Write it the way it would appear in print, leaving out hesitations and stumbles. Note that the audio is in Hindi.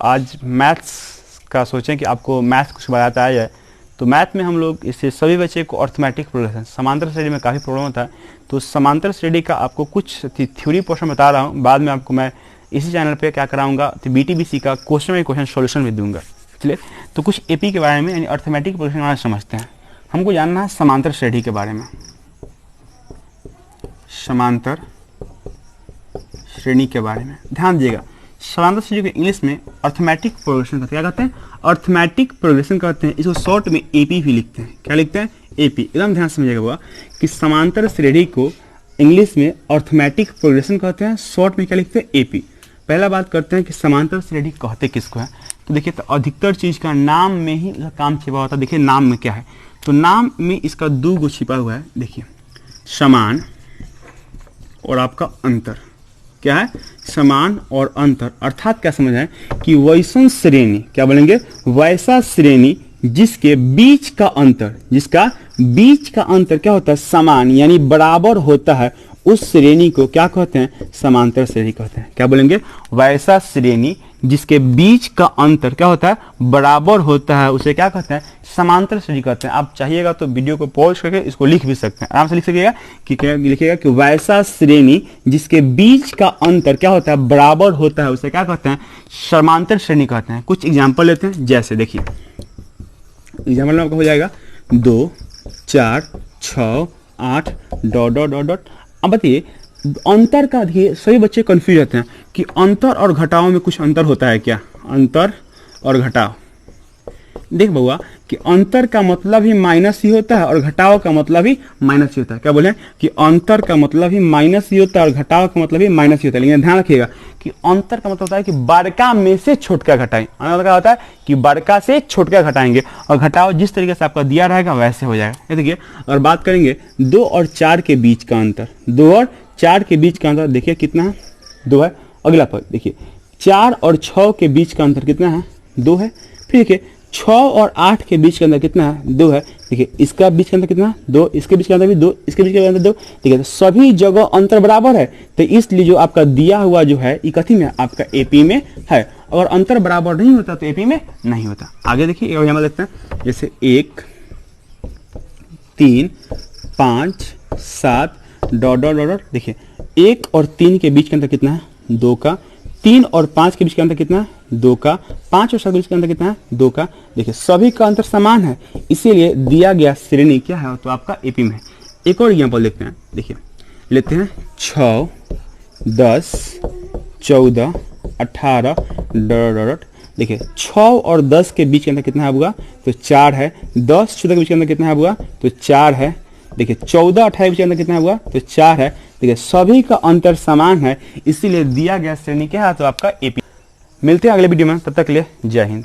आज मैथ्स का सोचें कि आपको मैथ्स कुछ बताता आ जाए तो मैथ में हम लोग इससे सभी बच्चे को अर्थमेटिक प्रोग्रेशन समांतर श्रेणी में काफ़ी प्रॉब्लम होता है। तो समांतर श्रेणी का आपको कुछ थ्योरी पोर्शन बता रहा हूँ, बाद में आपको मैं इसी चैनल पे क्या कराऊंगा तो BTBC का क्वेश्चन सॉल्यूशन भी दूंगा। चलिए तो कुछ AP के बारे में यानी अर्थमेटिक प्रोग्रेशन बारे में समझते हैं। हमको जानना है समांतर श्रेणी के बारे में। समांतर श्रेणी के बारे में ध्यान दीजिएगा। समांतर श्रेणी को इंग्लिश में अर्थमेटिक प्रोग्रेशन कहते हैं। क्या कहते हैं? अर्थमेटिक प्रोग्रेशन कहते हैं। इसको शॉर्ट में AP भी लिखते हैं। क्या लिखते हैं? AP। एकदम ध्यान समझिएगा हुआ कि समांतर श्रेणी को इंग्लिश में अर्थमेटिक प्रोग्रेशन कहते हैं, शॉर्ट में क्या लिखते हैं? AP। पहला बात करते हैं कि समांतर श्रेणी कहते किसको है। तो देखिए तो अधिकतर चीज का नाम में ही काम छिपा होता है। देखिए नाम में क्या है, तो नाम में इसका दो गो छिपा हुआ है। देखिए समान और आपका अंतर। क्या है? समान और अंतर। अर्थात क्या समझ है कि वैसन श्रेणी, क्या बोलेंगे? वैसा श्रेणी जिसके बीच का अंतर, जिसका बीच का अंतर क्या होता है? समान यानी बराबर होता है, उस श्रेणी को क्या कहते हैं? समांतर श्रेणी कहते हैं। क्या बोलेंगे? वैसा श्रेणी जिसके बीच का अंतर क्या होता है? बराबर होता है, उसे क्या कहते हैं? समांतर श्रेणी कहते हैं। आप चाहिएगा तो वीडियो को पॉज करके इसको लिख भी सकते हैं, आराम से लिख सकिएगा कि क्या लिखिएगा कि वैसा श्रेणी जिसके बीच का अंतर क्या होता है? बराबर होता है, उसे क्या कहते हैं? समांतर श्रेणी कहते हैं। कुछ एग्जाम्पल लेते हैं, जैसे देखिए एग्जाम्पल में आपका हो जाएगा 2, 4, 6, 8 ... अब बताइए अंतर का। देखिए सभी बच्चे कंफ्यूज रहते हैं कि अंतर और घटाव में कुछ अंतर होता है क्या? अंतर और घटाव, देख बउआ कि अंतर का मतलब ही माइनस ही होता है और घटाव का मतलब ही माइनस ही होता है। क्या बोले कि अंतर का मतलब ही माइनस ही होता है और घटाव का मतलब ही माइनस ही होता है। लेकिन ध्यान रखिएगा कि अंतर का मतलब होता है कि बड़का में से छोटका घटाएं। अंतर क्या होता है कि बड़का से छोटका घटाएंगे, और घटाव जिस तरीके से आपका दिया रहेगा वैसे हो जाएगा। ये देखिए और बात करेंगे 2 और 4 के बीच का अंतर। 2 और 4 के बीच का अंतर देखिए कितना है? 2 है। अगला पद देखिए 4 और 6 के बीच का अंतर कितना है? 2 है। फिर देखिए 6 और 8 के बीच के अंदर कितना है? 2 है। देखिए इसका बीच के अंदर कितना? 2। इसके बीच के अंदर भी 2, इसके बीच के अंदर 2। ठीक है, तो सभी जगह अंतर बराबर है, तो इसलिए जो आपका दिया हुआ जो है इकट्ठी में आपका AP में है। अगर अंतर बराबर नहीं होता तो AP में नहीं होता। आगे देखिए यहाँ देखते हैं, जैसे 1, 3, 5, 7 ... देखिए 1 और 3 के बीच के अंदर कितना है? 2 का। 3 और 5 के बीच का अंतर कितना है? 2 का। 5 और 7 के बीच का अंतर कितना है? 2 का। देखिए सभी का अंतर समान है, इसीलिए दिया गया श्रेणी क्या है? तो आपका AP में है। एक और एग्जांपल देखते हैं, देखिए लेते हैं 6, 10, 14, 18 ... देखिए 6 और 10 के बीच के अंदर कितना है होगा? तो 4 है। 10, 14 के बीच के अंदर कितना है होगा? तो 4 है। देखिए 14, 18 के बीच के अंदर कितना हुआ? तो 4 है। देखिए सभी का अंतर समान है, इसीलिए दिया गया श्रेणी क्या है? तो आपका AP। मिलते हैं अगले वीडियो में, तब तक के लिए जय हिंद।